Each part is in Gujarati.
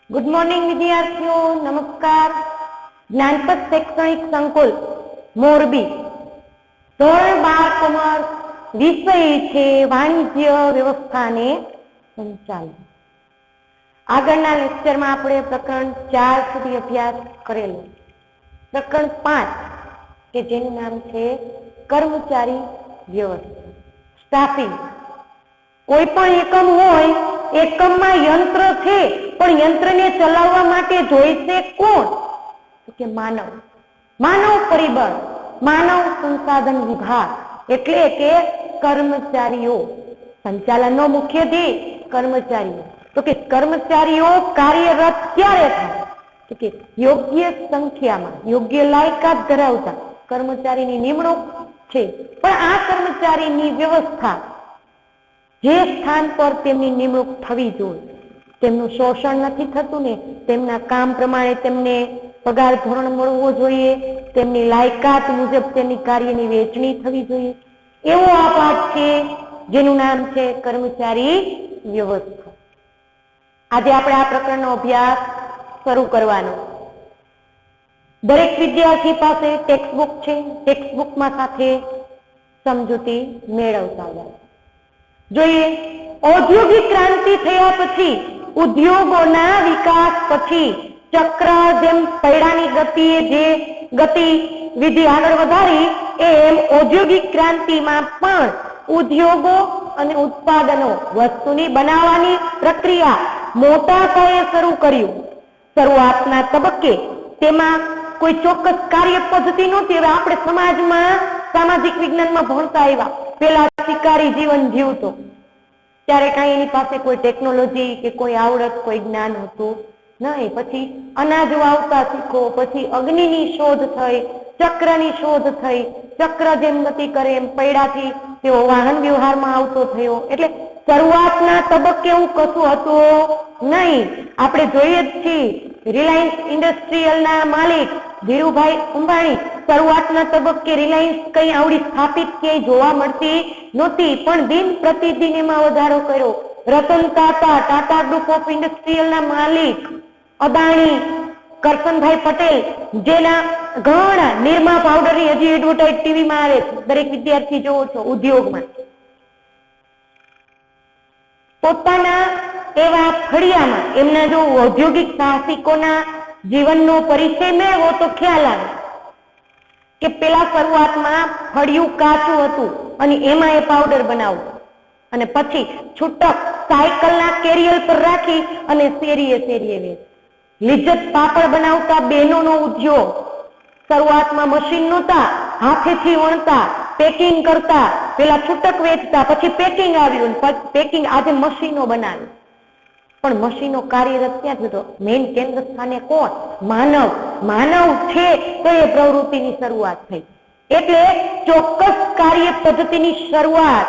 गुड मॉर्निंग विद्यार्थियों, नमस्कार। ज्ञानपथ शैक्षणिक संकुल मोरबी ધોરણ 12 કોમર્સ વિષય છે વાણિજ્ય વ્યવસ્થા ને સંચાલન। આગળના લેક્ચરમાં આપણે પ્રકરણ 4 સુધી અભ્યાસ કરેલો। પ્રકરણ 5 કે જેનું નામ છે કર્મચારી વ્યવસ્થા, સ્ટાફિંગ। કોઈ પણ એકમ હોય, એકમમાં યંત્ર છે પણ યંત્રને ચલાવવા માટે જોઈશે કોણ? તો કે માનવ, માનવ પરિબળ, માનવ સંસાધન વિભાગ એટલે કે કર્મચારીઓ। સંચાલનનો મુખ્ય ધ્યેય કર્મચારીઓ। તો કે કર્મચારીઓ કાર્યરત ક્યારે થાય? તો કે યોગ્ય સંખ્યામાં, યોગ્ય લાયકાત ધરાવતા કર્મચારીની નિમણૂક છે। પણ આ કર્મચારીની વ્યવસ્થા, જે સ્થાન પર તેમની નિમણૂક થવી જોઈએ, તેમનું શોષણ નથી થતું ને, તેમના કામ પ્રમાણે તેમને પગાર ધોરણ મળવો જોઈએ, તેમની લાયકાત મુજબ તેમની કાર્યની વહેંચણી થવી જોઈએ, એવો આ પાઠ છે જેનું નામ છે કર્મચારી વ્યવસ્થા। આજે આપણે આ પ્રકરણનો અભ્યાસ શરૂ કરવાનો। દરેક વિદ્યાર્થી પાસે ટેક્સ્ટ બુક છે, ટેક્સ્ટ બુકમાં સાથે સમજૂતી મેળવતા જાય। જોઈએ, ઔદ્યોગિક ક્રાંતિ થયા પછી, ઉદ્યોગોના વિકાસ પછી ચક્ર જેમ પૈડાની ગતિએ જે ગતિવિધિ આગળ વધારી, એમ ઔદ્યોગિક ક્રાંતિમાં પણ ઉદ્યોગો અને ઉત્પાદનો, વસ્તુની બનાવવાની પ્રક્રિયા મોટા પાયે શરૂ કર્યું। શરૂઆતના તબક્કે તેમાં કોઈ ચોક્કસ કાર્ય પદ્ધતિ નહોતી। હવે આપણે સમાજમાં, સામાજિક વિજ્ઞાનમાં ભણતા આવ્યા, પેલા શિકારી જીવન જીવતો, ત્યારે કઈ એની પાસે કોઈ ટેકનોલોજી કે કોઈ આવડત, કોઈ જ્ઞાન હતું નહીં। પછી અનાજ વાવતા શીખો, પછી અગ્નિની શોધ થઈ, ચક્રની શોધ થઈ, ચક્ર જેમ ગતિ કરે એમ પૈડાથી તેઓ વાહન વ્યવહારમાં આવતો થયો। એટલે શરૂઆતના તબક્કે હું કશું હતું નહીં। આપણે જોઈએ જ છીએ, રિલાયન્સ ઇન્ડસ્ટ્રીયલના માલિક ધીરુભાઈ અંબાણી શરૂઆતના તબક્કે રિલાયન્સ કઈ આવડી સ્થાપિત ક્યાંય જોવા મળતી નહોતી, પણ દિન પ્રતિદિન એમાં વધારો કર્યો। રતન ટાટા, ટાટા ગ્રુપ ઓફ ઇન્ડસ્ટ્રીયલના માલિક અદાણી, કરસનભાઈ પટેલ, જેના ઘણા નિરમા પાવડરની હજી એડવર્ટાઇઝ ટીવીમાં આવે છે, દરેક વિદ્યાર્થી જોવો છો, ઉદ્યોગમાં પોતાના એવા ફળિયામાં એમના જો ઔદ્યોગિક સાહસિકોના જીવનનો પરિચય મેળવો તો ખ્યાલ આવે કે પેલા શરૂઆતમાં ફળિયું કાચું હતું અને એમાં એ પાવડર બનાવવું, અને પછી છૂટક સાયકલના કેરિયર પર રાખી અને શેરીએ શેરીએ વેચ। લિજ્જત પાપડ બનાવતા બહેનોનો ઉદ્યોગ, શરૂઆતમાં મશીન નહોતા, હાથેથી વણતા, પેકિંગ કરતા, પેલા છૂટક વેચતા, પછી પેકિંગ આવ્યું, પેકિંગ આજે મશીનો બનાવી, પણ મશીનો કાર્યરત ક્યાં થતો? મેઇન કેન્દ્ર સ્થાને કોણ? માનવ। માનવ છે તો એ પ્રવૃત્તિની શરૂઆત થઈ। એટલે ચોક્કસ કાર્ય પદ્ધતિની શરૂઆત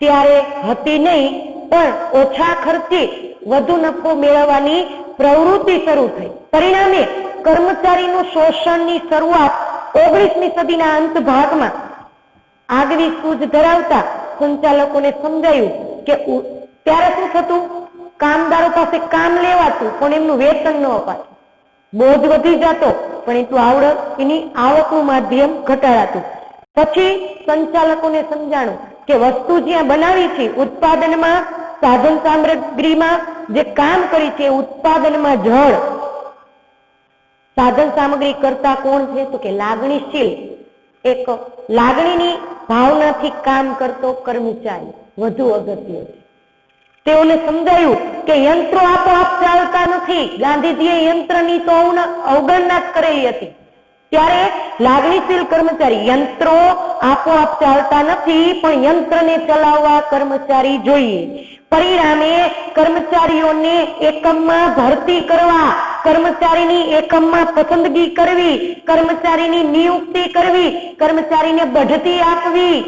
ત્યારે હતી નહીં, પણ ઓછા ખર્ચે વધુ નફો મેળવવાની પ્રવૃત્તિ શરૂ થઈ। પરિણામે કર્મચારીનું શોષણની શરૂઆત 19મી સદીના અંત ભાગમાં આગવી સૂઝ ધરાવતા સંચાલકોને સમજાયું કે ત્યારે શું થતું? કામદારો પાસે કામ લેવાતું પણ એમનું વેતન ન અપાતું, બોજ વધી જતો પણ એટલું આવડત, એની આવકનું માધ્યમ ઘટાડાતું। પછી સંચાલકોને સમજાણું કે વસ્તુ જ્યાં બનાવી છે, ઉત્પાદનમાં, સાધન સામગ્રીમાં જે કામ કરી છે, ઉત્પાદનમાં જળ, સાધન સામગ્રી કરતા કોણ છે? તો કે લાગણીશીલ, એક લાગણીની ભાવનાથી કામ કરતો કર્મચારી વધુ અગત્ય છે। તેઓને સમજાયું કે યંત્રો આપોઆપ ચાલતા નથી। ગાંધીજીએ યંત્રની તો અવગણના જ કરેલી હતી, ત્યારે લાગણીશીલ કર્મચારી, યંત્રો આપોઆપ ચાલતા નથી પણ યંત્રને ચલાવવા કર્મચારી જોઈએ। પરિણામે કર્મચારીઓને એકમમાં ભરતી કરવા, કર્મચારીની એકમમાં પસંદગી કરવી, કર્મચારીની નિયુક્તિ કરવી, કર્મચારીને બઢતી આપવી,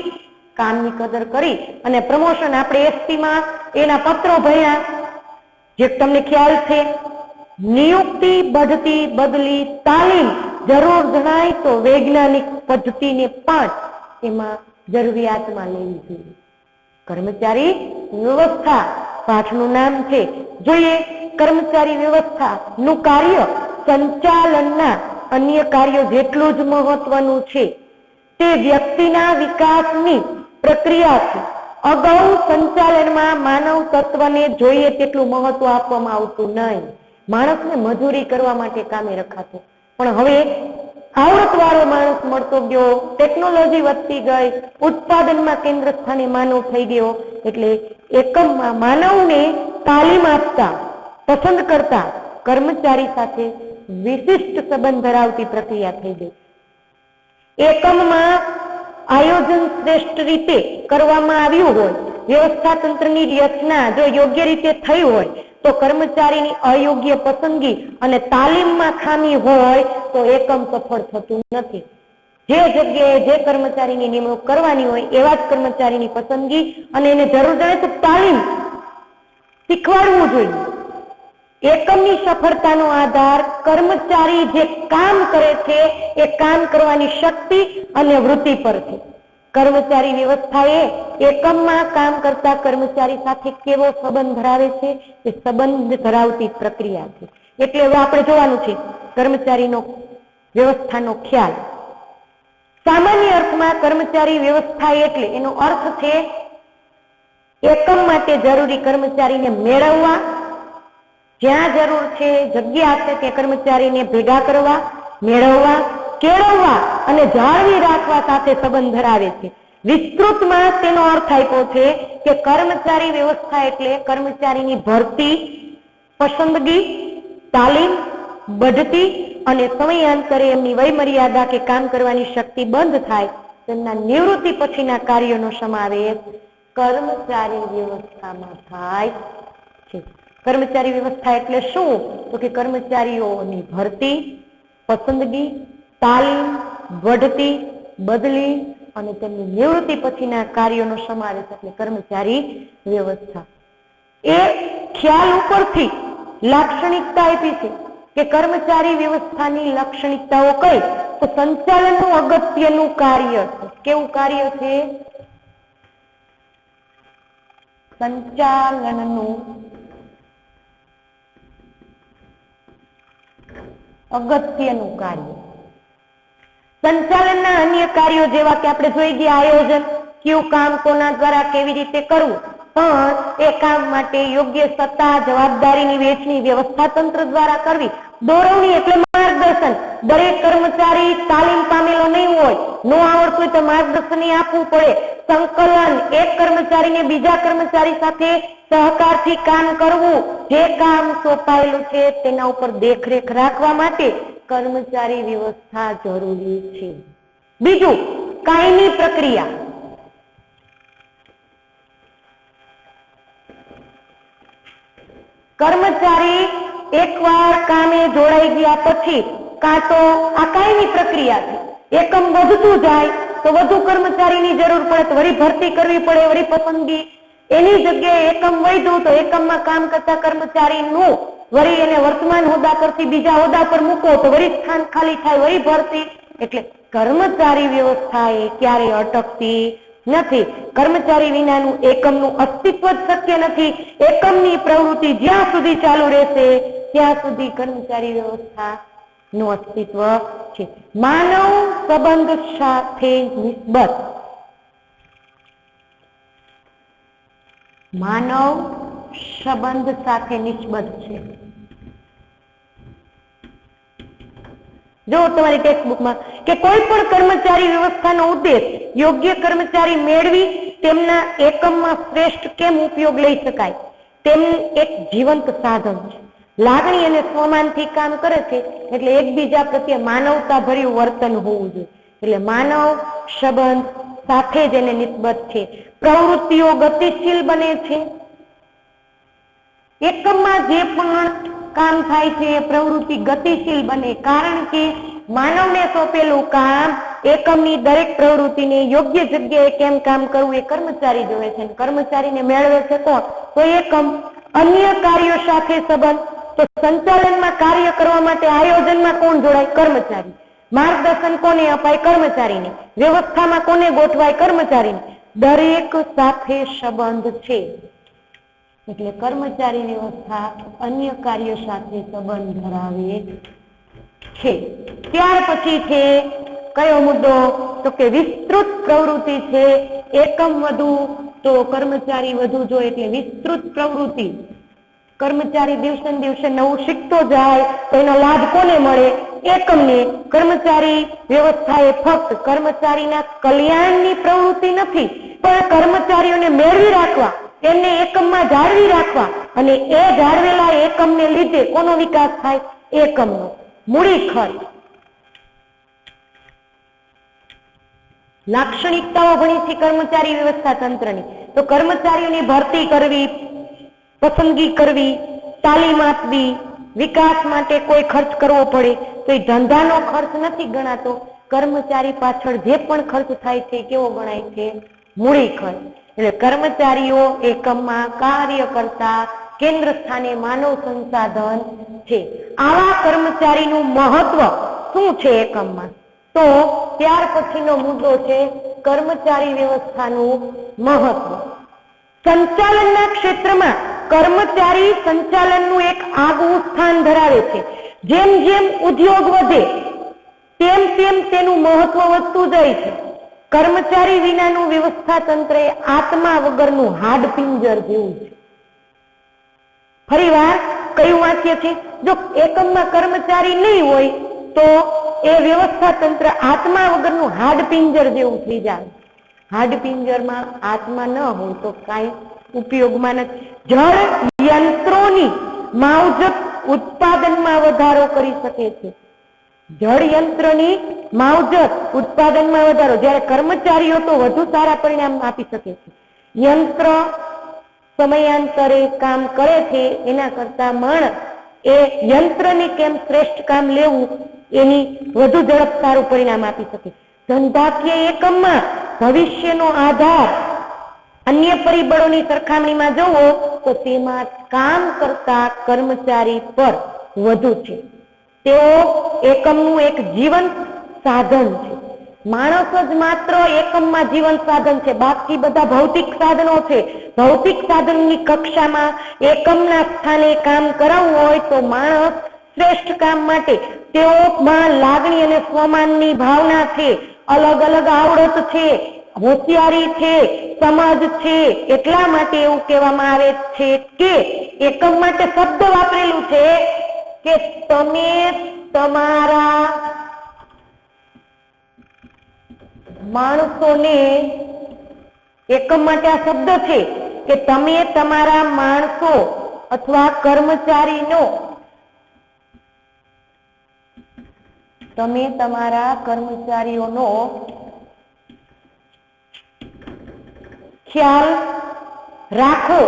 કામની કદર કરી અને પ્રમોશન, આપણે એસટીમાં એના પત્રો ભર્યા, જે તમને ખ્યાલ છે, નિયુક્તિ, બઢતી, બદલી, તાલીમ, જરૂર જણાય તો વૈજ્ઞાનિક પદ્ધતિને પણ એમાં જરૂરિયાતમાં લેવી જોઈએ। કર્મચારી વ્યવસ્થા પાઠનું નામ છે। જોઈએ, કર્મચારી વ્યવસ્થાનું કાર્ય સંચાલનના અન્ય કાર્યો જેટલું જ મહત્વનું છે. તે વ્યક્તિના વિકાસની પ્રક્રિયા છે. અગાઉ સંચાલનમાં માનવ તત્વને જોઈએ તેટલું મહત્વ આપવામાં આવતું નહીં. માણસને મજૂરી કરવા માટે કામે રખાતો, પણ હવે આવડત વાળો માણસ મળતો ગયો, ટેકનોલોજી વધતી ગઈ, ઉત્પાદનમાં કેન્દ્ર સ્થાને માનવ થઈ ગયો, એટલે એકમમાં માનવને તાલીમ આપતા પસંદ કરતા કર્મચારી સાથે વિશિષ્ટ સંબંધ ધરાવતી પ્રક્રિયા થઈ ગઈ. એકમમાં આયોજન શ્રેષ્ઠ રીતે કરવામાં આવ્યું હોય, વ્યવસ્થા તંત્રની રચના જો યોગ્ય રીતે થઈ હોય, તો કર્મચારીની અયોગ્ય પસંદગી અને તાલીમમાં ખામી હોય તો એકમ સફળ થતું નથી. જે જગ્યાએ જે કર્મચારીની નિમણૂક કરવાની હોય એવા જ કર્મચારીની પસંદગી અને એને જરૂર જણાય તો તાલીમ શીખવાડવું જોઈએ. એકમની સફળતાનો આધાર કર્મચારી જે કામ કરે છે એ કામ કરવાની શક્તિ અને વૃત્તિ પર છે. કર્મચારી વ્યવસ્થાએ એકમમાં કામ કરતા કર્મચારી સાથે કેવો સંબંધ ધરાવે છે એ સંબંધ ધરાવતી પ્રક્રિયા છે. એટલે હવે આપણે જોવાનું છે કર્મચારીનો વ્યવસ્થાનો ખ્યાલ. સામાન્ય અર્થમાં કર્મચારી વ્યવસ્થા એટલે એનો અર્થ છે એકમ માટે જરૂરી કર્મચારીને મેળવવા, જ્યાં જરૂર છે જગ્યા છે તે કર્મચારીને ભેગા કરવા, મેળવવા, કેળવવા અને જાળવી રાખવા સાથે સંબંધ ધરાવે છે. વિસ્તૃતમાં તેનો અર્થ આપ્યો છે કે કર્મચારી વ્યવસ્થા એટલે કર્મચારીની ભરતી, પસંદગી, તાલીમ, બઢતી અને સમયાંતરે એમની વય મર્યાદા કે કામ કરવાની શક્તિ બંધ થાય તેમના નિવૃત્તિ પછીના કાર્યોનો સમાવેશ કર્મચારી વ્યવસ્થામાં થાય છે. કર્મચારી વ્યવસ્થા એટલે શું? તો કે કર્મચારીઓની ભરતી, પસંદગી, તાલીમ, બઢતી, બદલી અને તેમની નિવૃત્તિ પછીના કાર્યોનો સમાવેશ એટલે કર્મચારી વ્યવસ્થા. એ ખ્યાલ ઉપરથી લાક્ષણિકતા આપી છે કે કર્મચારી વ્યવસ્થાની લાક્ષણિકતાઓ કઈ? તો સંચાલનનું અગત્યનું કાર્ય છે. કેવું કાર્ય છે? સંચાલનનું અગત્યનું કાર્ય. સંચાલનના અન્ય કાર્યો જેવા કે આપણે જોઈ ગયા આયોજન, કયું કામ કોના દ્વારા કેવી રીતે કરવું, પણ એ કામ માટે યોગ્ય સત્તા, જવાબદારીની વહેંચણી વ્યવસ્થા તંત્ર દ્વારા કરવી. દોરવણી એટલે માર્ગદર્શન. દરેક કર્મચારી તાલીમ પામેલો નહીં હોય, ન આવડતું હોય તો માર્ગદર્શન આપવું પડે. સંકલન, એક કર્મચારીને બીજા કર્મચારી સાથે સહકારથી કામ કરવું. જે કામ સોંપાયેલું છે તેના ઉપર દેખરેખ રાખવા માટે કર્મચારી વ્યવસ્થા જરૂરી છે. બીજું, કાયમી પ્રક્રિયા. કર્મચારી એકવાર કામે જોડાઈ ગયા પછી કાં તો આ કાયમી પ્રક્રિયા છે, એકમ વધતું જાય તો વધુ કર્મચારીની જરૂર પડે તો વળી ભરતી કરવી પડે, વળી પસંદગી. એની જગ્યાએ એકમ વધ્યું તો એકમમાં કામ કરતા કર્મચારીનું વળી એને વર્તમાન હોદ્દા પરથી બીજા હોદ્દા પર મૂકો તો વળી સ્થાન ખાલી થાય, વળી ભરતી. એટલે કર્મચારી વ્યવસ્થા એ ક્યારેય અટકતી નથી. કર્મચારી વિનાનું એકમનું અસ્તિત્વ જ શક્ય નથી. એકમની પ્રવૃત્તિ જ્યાં સુધી ચાલુ રહેશે ત્યાં સુધી કર્મચારી વ્યવસ્થા નું અસ્તિત્વ છે. માનવ સંબંધ સાથે નિસ્બત. માનવ સંબંધ સાથે નિસ્બત છે. જો તમારી ટેક્સ્ટ બુકમાં કે કોઈ પણ કર્મચારી વ્યવસ્થાનો ઉદ્દેશ યોગ્ય કર્મચારી મેળવી તેમના એકમમાં શ્રેષ્ઠ કેમ ઉપયોગ લઈ શકાય તેમ એક જીવંત સાધન છે. લાગણી અને સ્વમાનથી કામ કરે છે એટલે એકબીજા પ્રત્યે માનવતા ભર્યું વર્તન હોવું જોઈએ. એટલે માનવ સંબંધ સાથે જ એને નિસ્બત છે. પ્રવૃત્તિઓ ગતિશીલ બને છે. એકમમાં જે પણ કામ થાય છે એ પ્રવૃત્તિ ગતિશીલ બને, કારણ કે માનવને સોંપેલું કામ એકમની દરેક પ્રવૃત્તિને યોગ્ય જગ્યાએ કેમ કામ કરવું એ કર્મચારી જોવે છે. કર્મચારીને મેળવે છે કોણ? તો એકમ. અન્ય કાર્યો સાથે સંબંધ. તો સંચાલનમાં કાર્ય કરવા માટે આયોજનમાં કોણ જોડાય? કર્મચારી. માર્ગદર્શન કોને અપાય? કર્મચારીને. વ્યવસ્થામાં કોને ગોઠવાય? કર્મચારીને. દરેક સાથે સંબંધ છે. એટલે કર્મચારી વ્યવસ્થા અન્ય કાર્ય સાથે સંબંધ ધરાવે છે. ત્યાર પછી છે કયો મુદ્દો? તો કે વિસ્તૃત પ્રવૃત્તિ છે. એકમ વધુ તો કર્મચારી વધુ જોઈએ એટલે વિસ્તૃત પ્રવૃત્તિ. કર્મચારી દિવસે ને દિવસે નવું શીખતો જાય તો એનો લાભ કોને મળે? એકમને. કર્મચારી વ્યવસ્થા એ ફક્ત કર્મચારીના કલ્યાણની પ્રવૃત્તિ નથી, પણ કર્મચારીઓને મેળવી રાખવા, એમને એકમમાં જાળવી રાખવા અને એ જાળવેલા એકમને લીધે કોનો વિકાસ થાય? એકમનો. મૂડી ખર્ચ. લાક્ષણિકતાઓ ભણી છે કર્મચારી વ્યવસ્થા તંત્રની. તો કર્મચારીઓની ભરતી કરવી, પસંદગી કરવી, તાલીમ આપવી, વિકાસ માટે કોઈ ખર્ચ કરવો પડે તો એ ધંધાનો ખર્ચ નથી ગણાતો. કર્મચારી પાછળ જે પણ ખર્ચ થાય છે કેવો ગણાય છે? મૂડી ખર્ચ. એટલે કર્મચારીઓ એકમમાં કાર્ય કરતા કેન્દ્ર સ્થાને માનવ સંસાધન છે. આવા કર્મચારીનું મહત્વ શું છે એકમમાં? તો ત્યાર પછીનો મુદ્દો છે કર્મચારી વ્યવસ્થાનું મહત્વ. સંચાલનના ક્ષેત્રમાં કર્મચારી સંચાલનનું એક આગવું સ્થાન ધરાવે છે. જેમ જેમ ઉદ્યોગ વધે તેમ તેમ તેનું મહત્વ વધતું જાય છે. કર્મચારી વિનાનું વ્યવસ્થા તંત્ર એ આત્મા વગરનું હાડપિંજર જેવું છે. ફરીવાર કયું વાક્ય છે? જો એકમમાં કર્મચારી નહીં હોય તો એ વ્યવસ્થા તંત્ર આત્મા વગરનું હાડપિંજર જેવું થઈ જાય. હાડપિંજરમાં આત્મા ન હોય તો કાંઈ ઉપયોગમાં નથી. જળ યંત્રોની માવજત ઉત્પાદનમાં વધારો કરી શકે છે. જળ યંત્રની માવજત ઉત્પાદનમાં વધારો, જ્યારે કર્મચારીઓ તો વધુ સારા પરિણામ આપી શકે છે. યંત્ર સમયાંતરે કામ કરે છે એના કરતા માણસ એ યંત્રને કેમ શ્રેષ્ઠ કામ લેવું એની વધુ ઝડપ સારું પરિણામ આપી શકે. ધંધાકીય એકમમાં ભવિષ્યનો આધાર અન્ય પરિબળોની સરખામણીમાં જોવો તો તેમાં કામ કરતા કર્મચારી પર વધુ છે. તેઓ એકમનું એક જીવંત સાધન છે. માણસ જ માત્ર એકમમાં જીવંત સાધન છે, બાકી બધા ભૌતિક સાધનો છે. ભૌતિક સાધનની કક્ષામાં એકમના સ્થાને કામ કરાવવું હોય તો માણસ શ્રેષ્ઠ કામ માટે તેઓમાં લાગણી અને સ્વમાનની ભાવના છે, અલગ અલગ આવડત છે, હોશિયારી છે, સમજ છે. એટલા માટે એવું કહેવામાં આવે છે કે એકમ માટે શબ્દ વાપરેલું છે કે તમે તમારા માણસોને, એકમ માટે આ શબ્દ છે કે તમે તમારા માણસો અથવા કર્મચારીઓનો ખ્યાલ રાખો.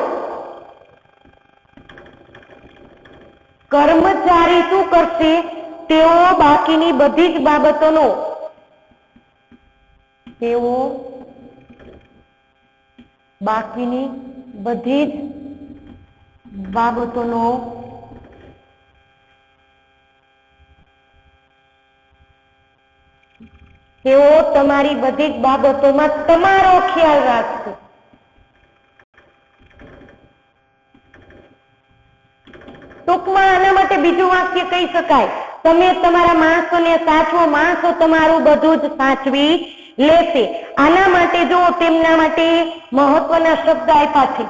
કર્મચારી શું કરશે? તેઓ બાકીની બધી જ બાબતોનો તેઓ તમારી બધી જ બાબતોમાં તમારો ખ્યાલ રાખશે. ટૂંકમાં આના માટે બીજું વાક્ય કહી શકાય, તમે તમારા માણસોને સાચવો, માણસો તમારું બધું જ સાચવી લેશે. આના માટે જો તેમના માટે મહત્વના શબ્દ આપ્યા છે.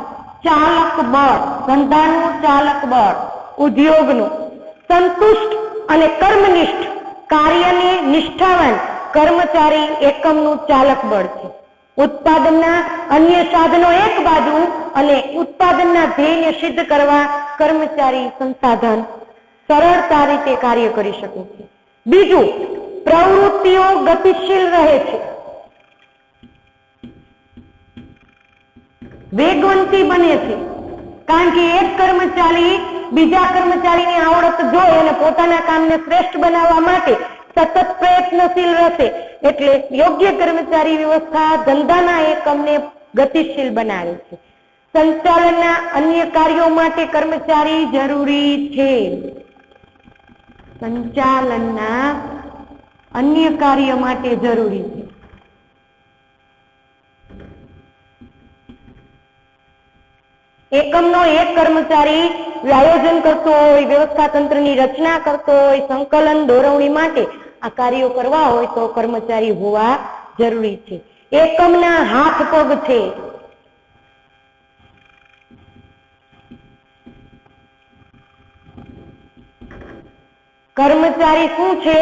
ચાલક બળ, ધંધાનું ચાલક બળ, ઉદ્યોગનું સંતુષ્ટ અને કર્મનિષ્ઠ, કાર્યને નિષ્ઠાવાન કર્મચારી એકમનું ચાલક બળ છે. ઉત્પાદનના અન્ય સાધનો એક બાજુ અને ઉત્પાદનના ધ્યેયને સિદ્ધ કરવા કર્મચારી સંસાધન સરળતા રીતે કાર્ય કરી શકે છે. બીજું, પ્રવૃત્તિઓ ગતિશીલ રહે છે, વેગવંતી બને છે. કારણ કે એક કર્મચારી બીજા કર્મચારીની આવડત જોઈ અને પોતાના કામને શ્રેષ્ઠ બનાવવા માટે સતત પ્રયત્નશીલ રહેશે. એટલે યોગ્ય કર્મચારી વ્યવસ્થા ધંધાના એકમને ગતિશીલ બનાવે છે. સંચાલનના અન્ય કાર્યો માટે કર્મચારી જરૂરી છે. સંચાલનના અન્ય કાર્ય માટે જરૂરી છે. એકમનો એક કર્મચારી આયોજન કરતો હોય, વ્યવસ્થા તંત્રની રચના કરતો હોય, સંકલન દોરવણી માટે આ કાર્યો કરવા હોય તો કર્મચારી હોવા જરૂરી છે. એકમના હાથ પગ છે. કર્મચારી શું છે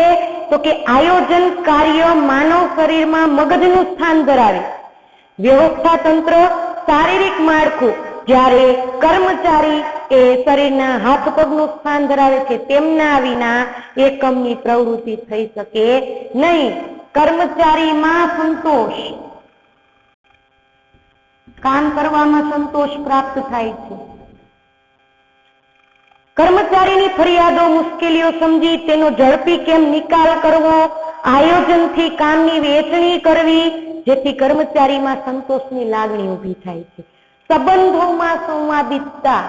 તો કે આયોજન કાર્ય માનવ શરીરમાં મગજનું સ્થાન ધરાવે. વ્યવસ્થા તંત્ર શારીરિક માળખું, જ્યારે કર્મચારી એ શરીરના હાથ પગનું સ્થાન ધરાવે છે. તેમના વિના એકમની પ્રવૃત્તિ થઈ શકે નહીં. કર્મચારીમાં સંતોષ, કામ કરવામાં સંતોષ પ્રાપ્ત થાય છે. કર્મચારીની ફરિયાદો, મુશ્કેલીઓ સમજી તેનો ઝડપી કેમ નિકાલ કરવો, આયોજનથી કામની વહેંચણી કરવી, જેથી કર્મચારીમાં સંતોષની લાગણી ઊભી થાય છે. સંબંધોમાં સંવાદિતતા,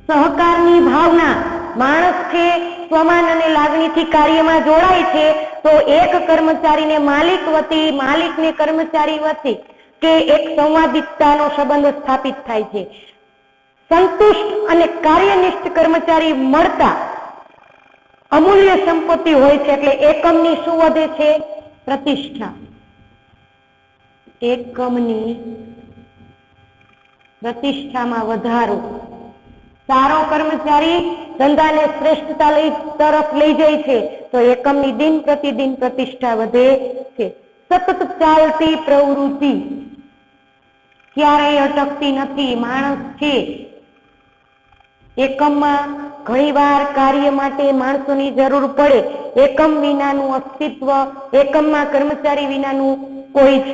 સહકારની ભાવના. માણસ છે સ્વમાન અને લાગણીથી કાર્યમાં જોડાય છે તો એક કર્મચારીને માલિક વતી, માલિકને કર્મચારી વતી કે એક સંવાદિતતાનો સંબંધ સ્થાપિત થાય છે. સંતુષ્ટ અને કાર્યનિષ્ઠ કર્મચારી મળતા અમૂલ્ય સંપત્તિ હોય છે. એટલે એકમની શું વધે છે? પ્રતિષ્ઠા. એકમની પ્રતિષ્ઠામાં વધારો. સારો કર્મચારી ધંધાને શ્રેષ્ઠતા તરફ લઈ જાય છે તો એકમની દિન પ્રતિદિન પ્રતિષ્ઠા વધે છે. સતત ચાલતી પ્રવૃત્તિ ક્યારેય અટકતી નથી. માણસ છે એકમમાં ઘણીવાર કાર્ય માટે માણસોની જરૂર પડે. એકમ વિનાનું અસ્તિત્વ, એકમમાં કર્મચારી વિનાનું કોઈ જ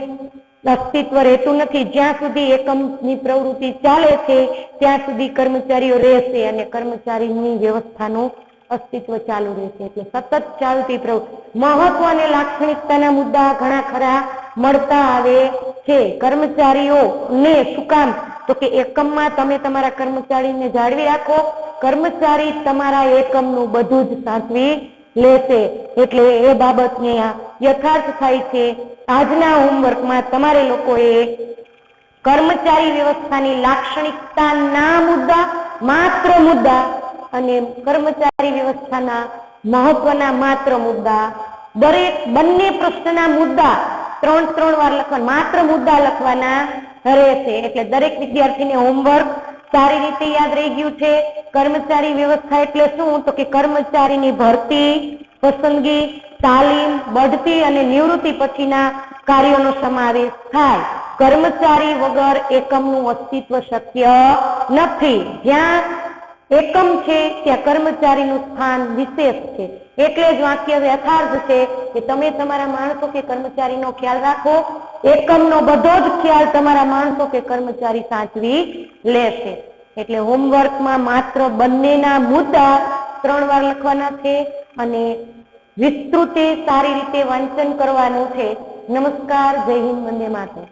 અસ્તિત્વ રહેતું નથી. જ્યાં સુધી એકમની પ્રવૃત્તિ ચાલે છે ત્યાં સુધી કર્મચારીઓ રહેશે અને કર્મચારીની વ્યવસ્થાનું અસ્તિત્વ ચાલુ રહેશે. એટલે સતત ચાલતી પ્રવૃત્તિ. મહત્વ અને લાક્ષણિકતાના મુદ્દા ઘણા ખરા મળતા આવે છે. કર્મચારીઓને શું કામ તો કે એકમમાં તમે તમારા કર્મચારીને જાળવી રાખો. કર્મચારી તમારા એકમનું બધું જ સાચવી લેશે. એટલે એ બાબતને યથાર્થ થાય છે. આજના હોમવર્કમાં તમારે લોકોએ કર્મચારી વ્યવસ્થાની લાક્ષણિકતાના મુદ્દા, માત્ર મુદ્દા અને કર્મચારી વ્યવસ્થાના મહત્વના માત્ર મુદ્દા, બંને પ્રશ્નના મુદ્દા 3 વાર લખવાના, માત્ર મુદ્દા લખવાના રહેશે. એટલે દરેક વિદ્યાર્થીને હોમવર્ક સારી રીતે યાદ રહી ગયું છે. કર્મચારી વ્યવસ્થા એટલે શું તો કે કર્મચારીની ભરતી, પસંદગી, તાલીમ, બઢતી અને નિવૃત્તિ પછીના કાર્યોનો સમાવેશ થાય. કર્મચારી વગર એકમનું અસ્તિત્વ શક્ય નથી. જ્યાં એકમ છે ત્યાં કર્મચારીનું સ્થાન વિશેષ છે. એટલે જ વાક્ય યથાર્થ છે કે તમે તમારા માણસો કે કર્મચારીનો ખ્યાલ રાખો. એકમનો બધો જ ખ્યાલ તમારા માણસો કે કર્મચારી સાચવી લેશે. એટલે હોમવર્કમાં માત્ર બંનેના મુદ્દા 3 વાર લખવાના છે અને વિસ્તૃતે સારી રીતે વાંચન કરવાનું છે. નમસ્કાર, જય હિન્દ, વંદે માતરમ.